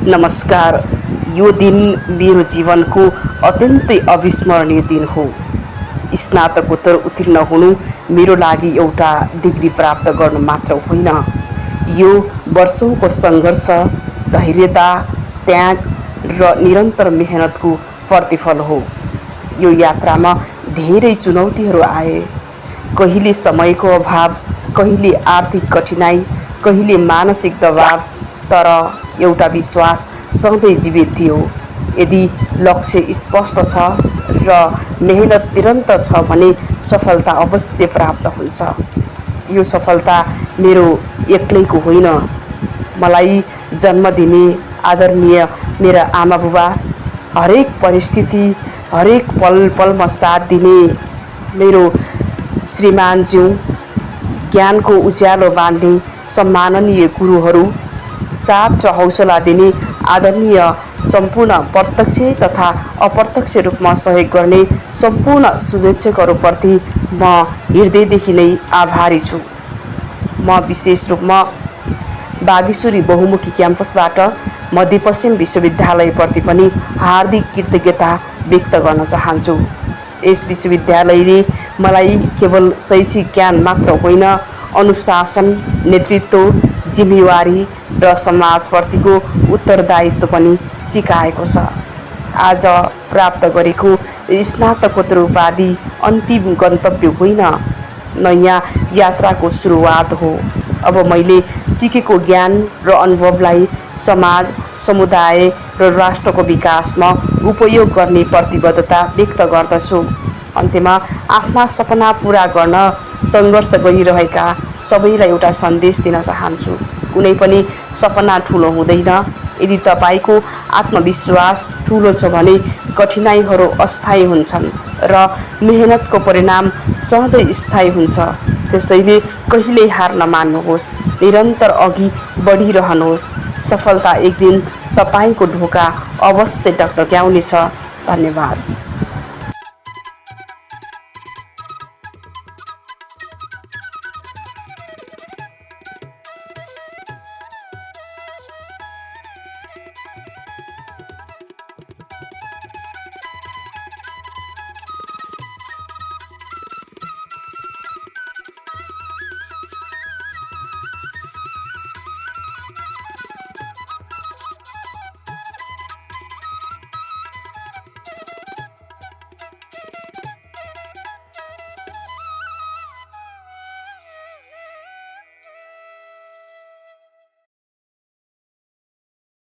नमस्कार। यो दिन मेरो जीवनको अत्यन्तै अविस्मरणीय दिन हो। स्नातकोत्तर उत्तीर्ण हुनु मेरो लागि एउटा डिग्री प्राप्त गर्नु मात्र होइन, यो वर्षौंको सङ्घर्ष, धैर्यता, त्याग र निरन्तर मेहनतको प्रतिफल हो। यो यात्रामा धेरै चुनौतीहरू आए, कहिले समयको अभाव, कहिले आर्थिक कठिनाई, कहिले मानसिक दबाव, तर एउटा विश्वास सधैँ जीवित थियो। यदि लक्ष्य स्पष्ट छ र मेहनत निरन्तर छ भने सफलता अवश्य प्राप्त हुन्छ। यो सफलता मेरो एक्लैको होइन, मलाई जन्म दिने आदरणीय मेरा आमा बुबा, हरेक परिस्थिति, हरेक पल पलमा साथ दिने मेरो श्रीमानज्यू, ज्ञानको उज्यालो बाँड्ने सम्माननीय गुरुहरू, साथ र हौसला दिने आदरणीय सम्पूर्ण प्रत्यक्ष तथा अप्रत्यक्ष रूपमा सहयोग गर्ने सम्पूर्ण शुभेच्छकहरूप्रति म हृदयदेखि नै आभारी छु। म विशेष रूपमा बागेश्वरी बहुमुखी क्याम्पसबाट मध्यपश्चिम विश्वविद्यालयप्रति पनि हार्दिक कृतज्ञता व्यक्त गर्न चाहन्छु। यस विश्वविद्यालयले मलाई केवल शैक्षिक ज्ञान मात्र होइन, अनुशासन, नेतृत्व, जिम्मेवारी र समाजप्रतिको उत्तरदायित्व पनि सिकाएको छ। आज प्राप्त गरेको स्नातकोत्तर उपाधि अन्तिम गन्तव्य होइन, नयाँ यात्राको सुरुवात हो। अब मैले सिकेको ज्ञान र अनुभवलाई समाज, समुदाय र राष्ट्रको विकासमा उपयोग गर्ने प्रतिबद्धता व्यक्त गर्दछु। अन्त्यमा आफ्ना सपना पूरा गर्न सङ्घर्ष गरिरहेका सबैलाई एउटा सन्देश दिन चाहन्छु। कुनै पनि सपना ठुलो हुँदैन। यदि तपाईको आत्मविश्वास ठुलो छ भने कठिनाइहरू अस्थायी हुन्छन् र मेहनतको परिणाम सधैँ स्थायी हुन्छ। त्यसैले कहिल्यै हार नमान्नुहोस्, निरन्तर अघि बढिरहनुहोस्। सफलता एक दिन तपाईको ढोका अवश्य टकटक्याउनेछ। धन्यवाद।